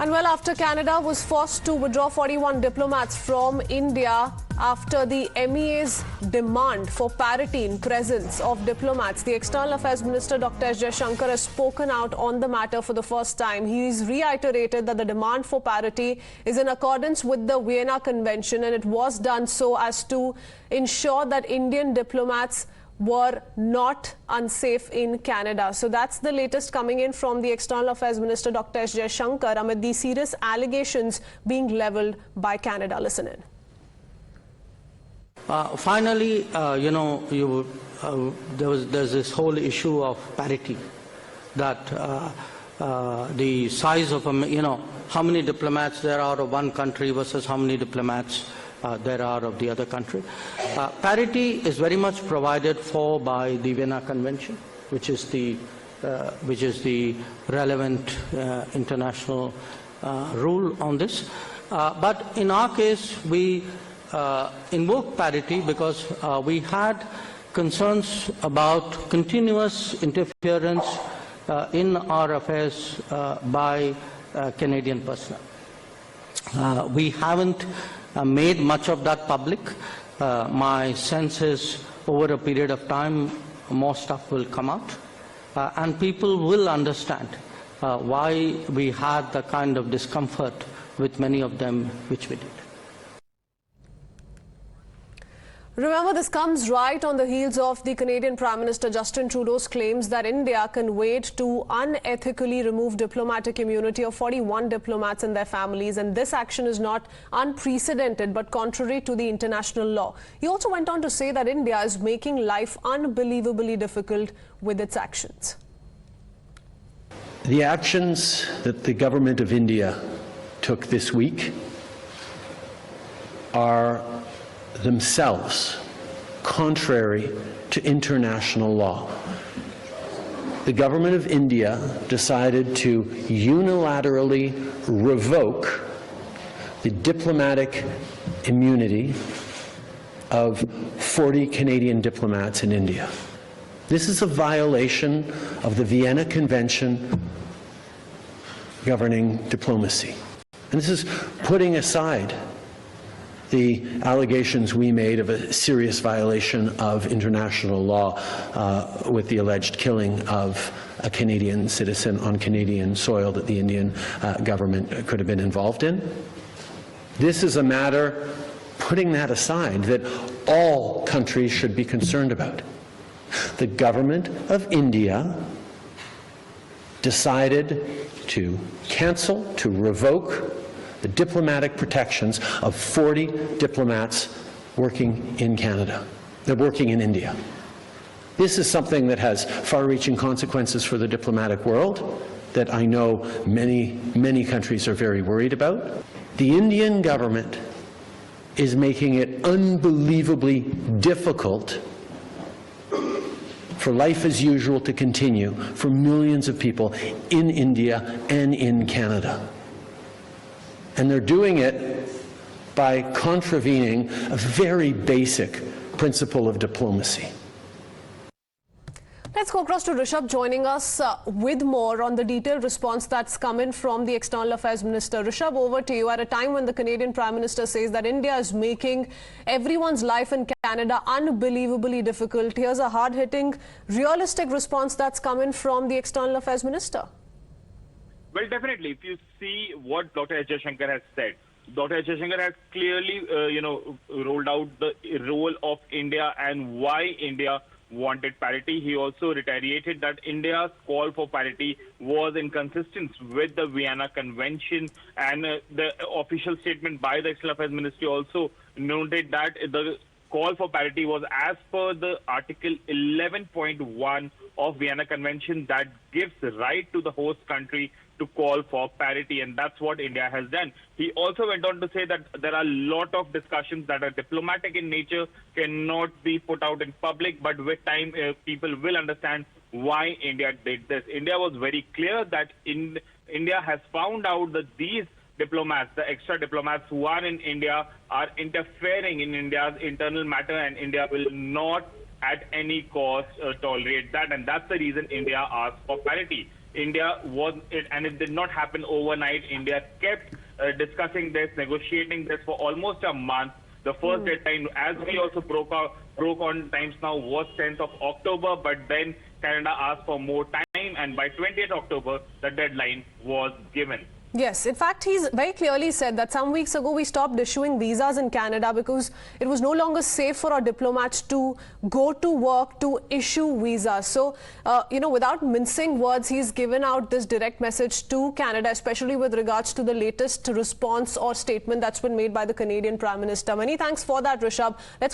And well, after Canada was forced to withdraw 41 diplomats from India after the MEA's demand for parity in presence of diplomats, the External Affairs Minister Dr. S Jaishankar has spoken out on the matter for the first time. He's reiterated that the demand for parity is in accordance with the Vienna Convention, and it was done so as to ensure that Indian diplomats were not unsafe in Canada. So that's the latest coming in from the External Affairs Minister Dr. S Jaishankar amid the serious allegations being levelled by Canada. Listen in. Finally, there's this whole issue of parity, that the size of, how many diplomats there are of one country versus how many diplomats there are of the other country. Parity is very much provided for by the Vienna Convention, which is the relevant international rule on this. But in our case, we invoked parity because we had concerns about continuous interference in our affairs by Canadian personnel. We haven't made much of that public. My sense is over a period of time more stuff will come out and people will understand why we had the kind of discomfort with many of them which we did. Remember, this comes right on the heels of the Canadian Prime Minister Justin Trudeau's claims that India can wait to unethically remove diplomatic immunity of 41 diplomats and their families, and this action is not unprecedented but contrary to the international law. He also went on to say that India is making life unbelievably difficult with its actions. The actions that the government of India took this week are themselves contrary to international law. The government of India decided to unilaterally revoke the diplomatic immunity of 40 Canadian diplomats in India. This is a violation of the Vienna Convention governing diplomacy. And this is putting aside the allegations we made of a serious violation of international law with the alleged killing of a Canadian citizen on Canadian soil that the Indian government could have been involved in. This is a matter, putting that aside, that all countries should be concerned about. The government of India decided to cancel, to revoke the diplomatic protections of 40 diplomats working in Canada. They're working in India. This is something that has far-reaching consequences for the diplomatic world that I know many countries are very worried about. The Indian government is making it unbelievably difficult for life as usual to continue for millions of people in India and in Canada. And they're doing it by contravening a very basic principle of diplomacy. Let's go across to Rishabh joining us with more on the detailed response that's come in from the External Affairs Minister. Rishabh, over to you. At a time when the Canadian Prime Minister says that India is making everyone's life in Canada unbelievably difficult, here's a hard-hitting, realistic response that's come in from the External Affairs Minister. Well, definitely. If you see what Dr. S Jaishankar has said, Dr. S Jaishankar has clearly, rolled out the role of India and why India wanted parity. He also reiterated that India's call for parity was inconsistent with the Vienna Convention, and the official statement by the External Affairs Ministry also noted that the call for parity was as per the Article 11.1 of Vienna Convention that gives right to the host country to call for parity, and that's what India has done. He also went on to say that there are a lot of discussions that are diplomatic in nature, cannot be put out in public, but with time people will understand why India did this. India was very clear that India has found out that these diplomats, the extra diplomats who are in India, are interfering in India's internal matter, and India will not at any cost tolerate that, and that's the reason India asked for parity. India was it, and it did not happen overnight. India kept discussing this, negotiating this for almost a month. The first deadline, as we also broke on times now, was 10th of October, but then Canada asked for more time, and by 20th October, the deadline was given. Yes, in fact, he's very clearly said that some weeks ago we stopped issuing visas in Canada because it was no longer safe for our diplomats to go to work to issue visas. So, without mincing words, he's given out this direct message to Canada, especially with regards to the latest response or statement that's been made by the Canadian Prime Minister. Many thanks for that, Rishabh. Let's